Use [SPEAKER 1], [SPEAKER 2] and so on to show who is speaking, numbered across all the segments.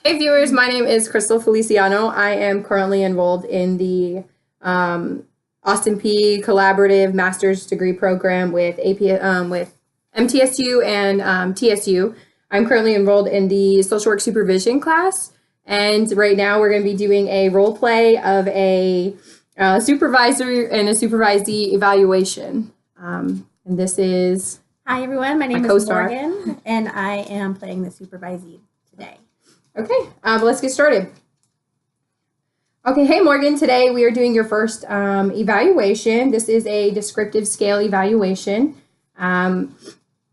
[SPEAKER 1] Hey viewers, my name is Crystal Feliciano. I am currently enrolled in the Austin P Collaborative Master's Degree Program with with MTSU and TSU. I'm currently enrolled in the Social Work Supervision class, and right now we're going to be doing a role play of a supervisor and a supervisee evaluation. And this is
[SPEAKER 2] Hi everyone, my name is
[SPEAKER 1] co-star.
[SPEAKER 2] Morgan, and I am playing the supervisee today.
[SPEAKER 1] Okay, let's get started. Okay, hey Morgan, today we are doing your first evaluation. This is a descriptive scale evaluation.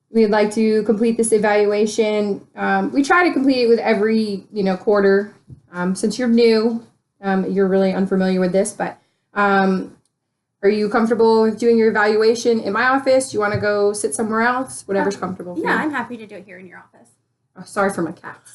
[SPEAKER 1] We'd like to complete this evaluation. We try to complete it with every, quarter. Since you're new, you're really unfamiliar with this, but are you comfortable with doing your evaluation in my office? Do you want to go sit somewhere else? Whatever's comfortable for you.
[SPEAKER 2] Yeah, I'm happy to do it here in your office.
[SPEAKER 1] Oh, sorry for my cats.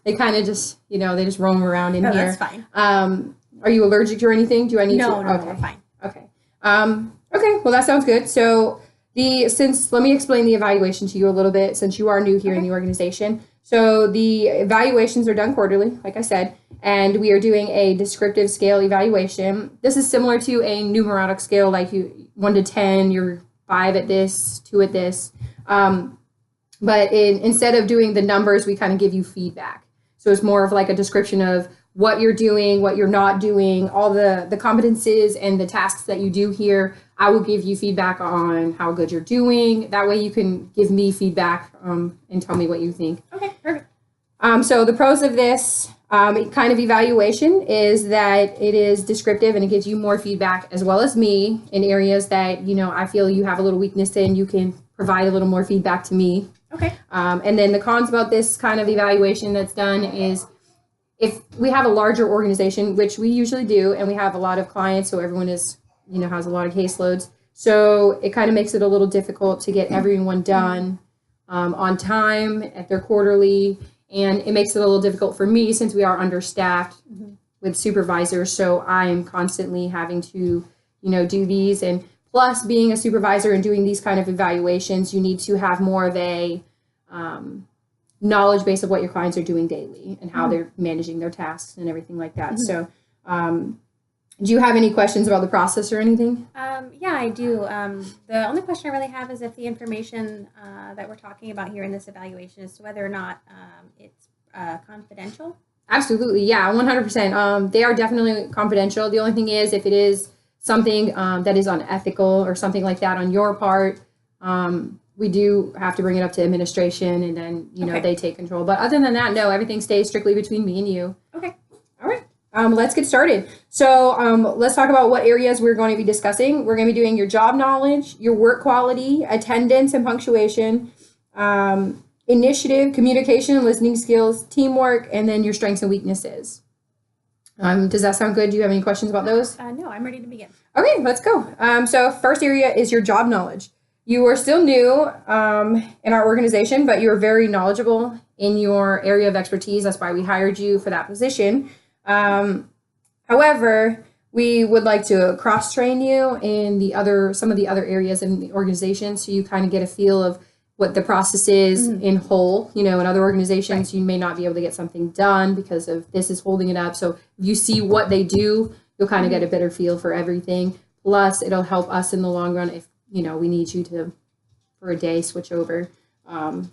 [SPEAKER 1] They kind of just, they just roam around in here.
[SPEAKER 2] That's fine.
[SPEAKER 1] Are you allergic to anything? Do I need to?
[SPEAKER 2] No,
[SPEAKER 1] okay.
[SPEAKER 2] we're fine.
[SPEAKER 1] Okay. Okay, well, that sounds good. So let me explain the evaluation to you a little bit since you are new here in the organization. So the evaluations are done quarterly, like I said, and we are doing a descriptive scale evaluation. This is similar to a numeric scale, like 1 to 10, you're 5 at this, 2 at this. But instead of doing the numbers, we kind of give you feedback. So it's more of like a description of what you're doing, what you're not doing, all the competences and the tasks that you do here. I will give you feedback on how good you're doing. That way you can give me feedback and tell me what you think.
[SPEAKER 2] Okay, perfect.
[SPEAKER 1] So the pros of this kind of evaluation is that it is descriptive and it gives you more feedback as well as me in areas that, I feel you have a little weakness in. You can provide a little more feedback to me.
[SPEAKER 2] Okay.
[SPEAKER 1] And then the cons about this kind of evaluation that's done is if we have a larger organization, which we usually do, and we have a lot of clients, so everyone is, has a lot of caseloads. So it kind of makes it a little difficult to get everyone done on time at their quarterly. And it makes it a little difficult for me since we are understaffed with supervisors. So I'm constantly having to, do these. And plus, being a supervisor and doing these kind of evaluations, you need to have more of a knowledge base of what your clients are doing daily and how they're managing their tasks and everything like that. So do you have any questions about the process or anything?
[SPEAKER 2] Yeah, I do. The only question I really have is if the information that we're talking about here in this evaluation is to whether or not it's confidential.
[SPEAKER 1] Absolutely. Yeah, 100%. They are definitely confidential. The only thing is if it is something that is unethical or something like that on your part, we do have to bring it up to administration and then, they take control. But other than that, no, everything stays strictly between me and you.
[SPEAKER 2] Okay.
[SPEAKER 1] All right. Let's get started. So let's talk about what areas we're going to be discussing. We're going to be doing your job knowledge, your work quality, attendance and punctuation, initiative, communication and listening skills, teamwork, and then your strengths and weaknesses. Does that sound good? Do you have any questions about those?
[SPEAKER 2] No, I'm ready to begin.
[SPEAKER 1] Okay, let's go. So first area is your job knowledge. You are still new in our organization, but you are very knowledgeable in your area of expertise. That's why we hired you for that position. However, we would like to cross-train you in some of the other areas in the organization so you kind of get a feel of what the process is in whole. In other organizations, you may not be able to get something done because of this is holding it up. So if you see what they do, you'll kind of get a better feel for everything. Plus, it'll help us in the long run if, we need you to, for a day, switch over. And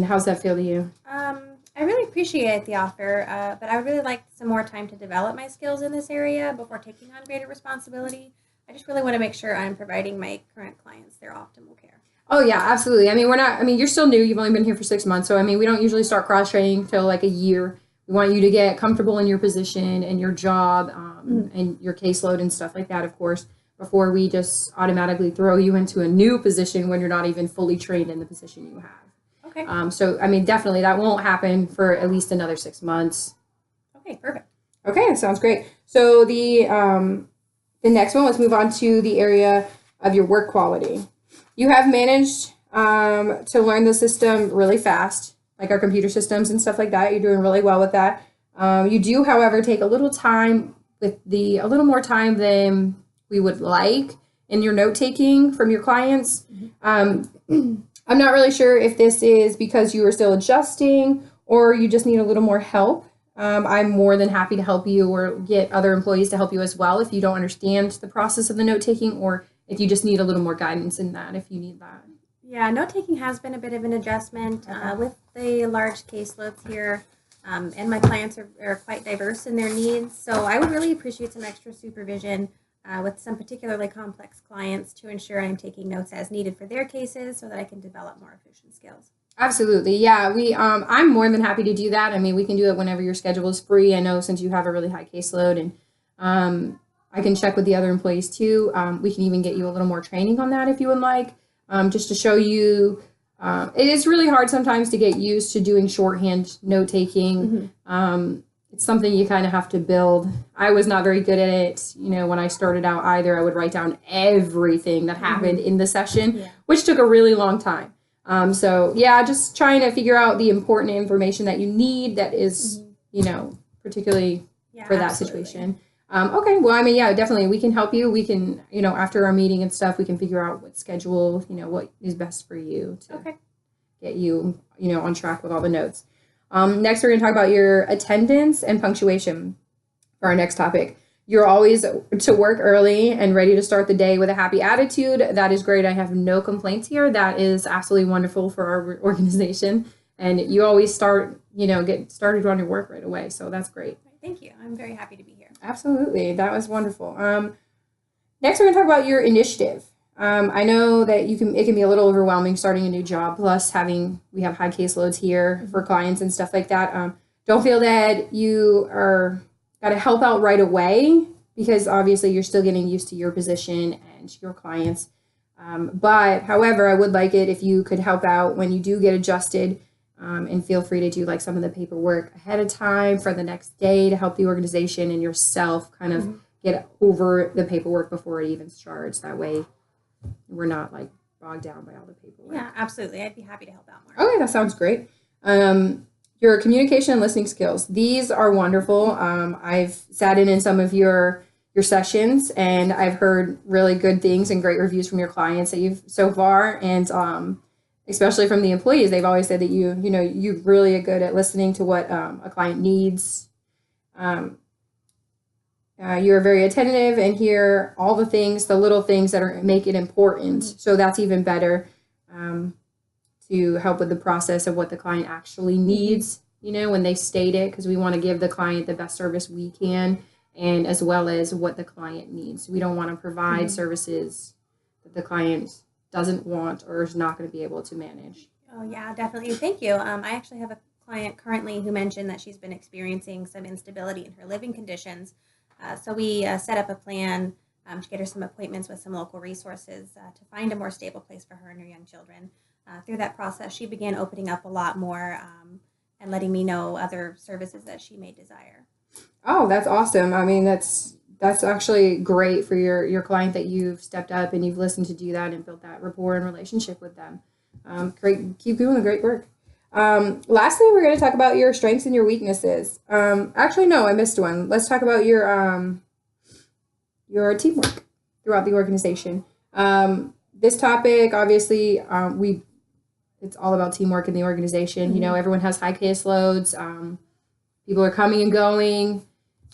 [SPEAKER 1] how's that feel to you?
[SPEAKER 2] I really appreciate the offer, but I would really like some more time to develop my skills in this area before taking on greater responsibility. I just really want to make sure I'm providing my current clients their optimal care.
[SPEAKER 1] Oh, yeah, absolutely. You're still new. You've only been here for 6 months. So, we don't usually start cross-training till like a year. We want you to get comfortable in your position and your job and your caseload and stuff like that, of course, before we just automatically throw you into a new position when you're not even fully trained in the position you have.
[SPEAKER 2] Okay.
[SPEAKER 1] So, definitely that won't happen for at least another 6 months.
[SPEAKER 2] Okay, perfect.
[SPEAKER 1] Okay, sounds great. So the next one, let's move on to the area of your work quality. You have managed to learn the system really fast, like our computer systems and stuff like that. You're doing really well with that. You do, however, take a little more time than we would like in your note taking from your clients. I'm not really sure if this is because you are still adjusting or you just need a little more help, I'm more than happy to help you or get other employees to help you as well if you don't understand the process of the note taking, or if you just need a little more guidance in that, if you need that.
[SPEAKER 2] Yeah, note taking has been a bit of an adjustment with the large caseloads here, and my clients are quite diverse in their needs. So I would really appreciate some extra supervision with some particularly complex clients to ensure I'm taking notes as needed for their cases so that I can develop more efficient skills.
[SPEAKER 1] Absolutely. Yeah, I'm more than happy to do that. I mean, we can do it whenever your schedule is free. I know since you have a really high caseload, and I can check with the other employees too. We can even get you a little more training on that if you would like, just to show you. It is really hard sometimes to get used to doing shorthand note taking. It's something you kind of have to build. I was not very good at it, when I started out either. I would write down everything that happened in the session, which took a really long time. So yeah, just trying to figure out the important information that you need that is, particularly for that situation. Okay, well, I mean, yeah, definitely we can help you. We can, after our meeting and stuff, we can figure out what schedule, what is best for you to get you, on track with all the notes. Next, we're going to talk about your attendance and punctuation for our next topic. You're always to work early and ready to start the day with a happy attitude. That is great. I have no complaints here. That is absolutely wonderful for our organization. And you always get started on your work right away. So that's great.
[SPEAKER 2] Thank you. I'm very happy to be here.
[SPEAKER 1] Absolutely. That was wonderful. Next, we're going to talk about your initiative. I know that it can be a little overwhelming starting a new job, plus we have high caseloads here for clients and stuff like that. Don't feel that you are got to help out right away, because obviously you're still getting used to your position and your clients. But however, I would like it if you could help out when you do get adjusted, and feel free to do like some of the paperwork ahead of time for the next day to help the organization and yourself kind of get over the paperwork before it even starts. That way we're not like bogged down by all the paperwork.
[SPEAKER 2] Yeah, absolutely. I'd be happy to help out more.
[SPEAKER 1] Okay, that sounds great. Your communication and listening skills. These are wonderful. I've sat in some of your sessions, and I've heard really good things and great reviews from your clients that you've so far. And especially from the employees, they've always said that you really are good at listening to what a client needs. You're very attentive and hear all the things, the little things that make it important. So that's even better. To help with the process of what the client actually needs, when they state it, because we want to give the client the best service we can, and as well as what the client needs. We don't want to provide services that the client doesn't want or is not going to be able to manage.
[SPEAKER 2] Oh, yeah, definitely. Thank you. I actually have a client currently who mentioned that she's been experiencing some instability in her living conditions. So we set up a plan to get her some appointments with some local resources to find a more stable place for her and her young children. Through that process, she began opening up a lot more and letting me know other services that she may desire.
[SPEAKER 1] Oh, that's awesome. I mean, that's actually great for your client that you've stepped up and you've listened to do that and built that rapport and relationship with them. Great. Keep doing the great work. Lastly, we're going to talk about your strengths and your weaknesses. Actually, no, I missed one. Let's talk about your teamwork throughout the organization. This topic, obviously, it's all about teamwork in the organization. Everyone has high caseloads. People are coming and going.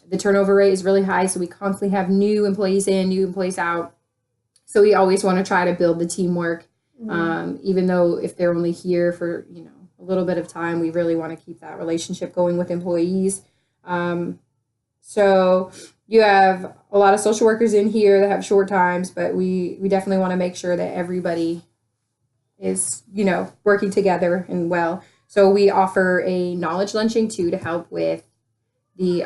[SPEAKER 1] The turnover rate is really high, so we constantly have new employees in, new employees out. So we always want to try to build the teamwork, even though if they're only here for, a little bit of time, we really want to keep that relationship going with employees. So you have a lot of social workers in here that have short times, but we definitely want to make sure that everybody is, working together and well. So we offer a knowledge luncheon too to help with the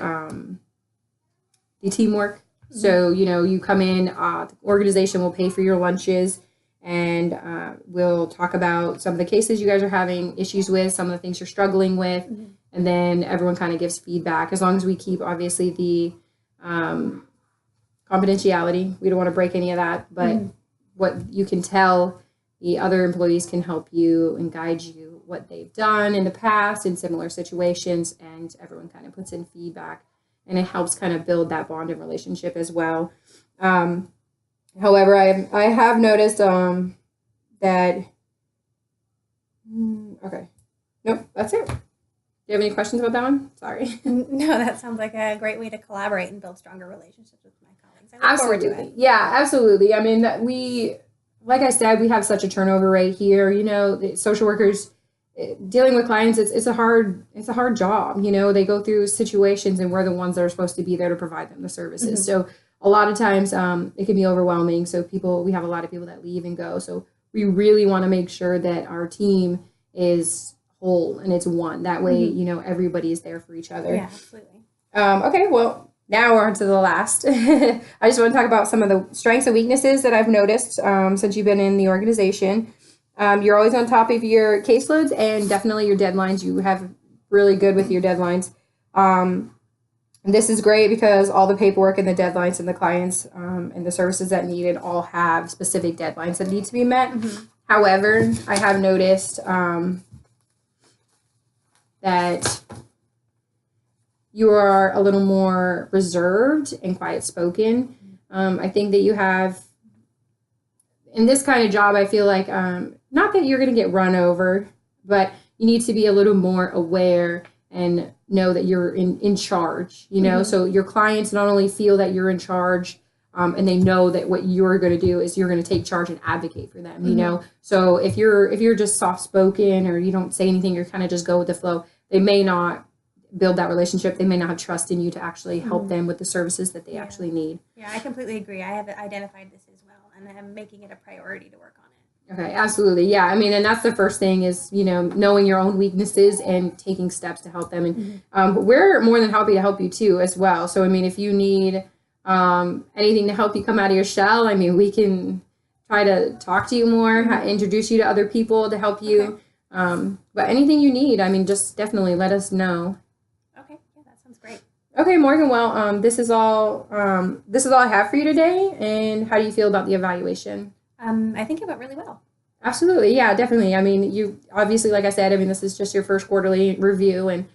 [SPEAKER 1] teamwork. So, you come in, the organization will pay for your lunches, and we'll talk about some of the cases you guys are having issues with, some of the things you're struggling with, and then everyone kind of gives feedback, as long as we keep, obviously, the confidentiality. We don't want to break any of that, but what you can tell, the other employees can help you and guide you what they've done in the past in similar situations, and everyone kind of puts in feedback, and it helps kind of build that bond and relationship as well. However, I have noticed that, okay, nope, that's it. you have any questions about that one? Sorry.
[SPEAKER 2] No, that sounds like a great way to collaborate and build stronger relationships with my colleagues. I look forward to it.
[SPEAKER 1] Yeah, absolutely. I mean, like I said, we have such a turnover rate here. The social workers dealing with clients, it's a hard job. They go through situations, and we're the ones that are supposed to be there to provide them the services. So a lot of times, it can be overwhelming. So we have a lot of people that leave and go. So we really want to make sure that our team is whole and it's one. That way, everybody is there for each other.
[SPEAKER 2] Yeah, absolutely.
[SPEAKER 1] Okay, well, now we're on to the last. I just want to talk about some of the strengths and weaknesses that I've noticed since you've been in the organization. You're always on top of your caseloads and definitely your deadlines. You have really good with your deadlines. This is great because all the paperwork and the deadlines and the clients and the services that needed all have specific deadlines that need to be met. However, I have noticed that you are a little more reserved and quiet spoken. I think that you have, in this kind of job, I feel like, not that you're going to get run over, but you need to be a little more aware and know that you're in charge, so your clients not only feel that you're in charge, and they know that what you're going to do is you're going to take charge and advocate for them, So if you're just soft spoken or you don't say anything, you're kind of just go with the flow, they may not build that relationship. They may not have trust in you to actually help them with the services that they actually need.
[SPEAKER 2] Yeah, I completely agree. I have identified this as well, and I'm making it a priority to work on it.
[SPEAKER 1] Okay, absolutely. Yeah, I mean, and that's the first thing is, knowing your own weaknesses and taking steps to help them. And we're more than happy to help you too as well. So, I mean, if you need anything to help you come out of your shell, I mean, we can try to talk to you more, introduce you to other people to help you. But anything you need, I mean, just definitely let us know.
[SPEAKER 2] Okay, yeah, that sounds great.
[SPEAKER 1] Okay, Morgan. Well, this is all I have for you today. And how do you feel about the evaluation?
[SPEAKER 2] I think it went really well.
[SPEAKER 1] Absolutely. Yeah, definitely. I mean, you obviously, like I said, I mean, this is just your first quarterly review, and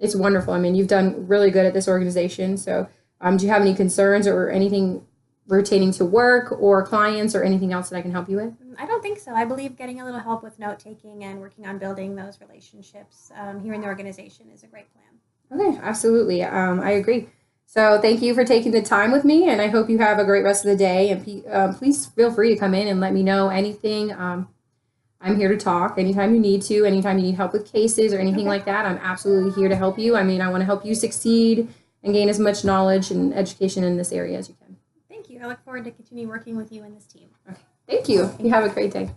[SPEAKER 1] it's wonderful. I mean, you've done really good at this organization. So do you have any concerns or anything pertaining to work or clients or anything else that I can help you with?
[SPEAKER 2] I don't think so. I believe getting a little help with note taking and working on building those relationships here in the organization is a great plan.
[SPEAKER 1] Okay, absolutely. I agree. So thank you for taking the time with me, and I hope you have a great rest of the day. And please feel free to come in and let me know anything. I'm here to talk anytime you need to, anytime you need help with cases or anything like that. I'm absolutely here to help you. I mean, I want to help you succeed and gain as much knowledge and education in this area as you can.
[SPEAKER 2] Thank you. I look forward to continue working with you and this team.
[SPEAKER 1] Okay. Thank you. You have a great day.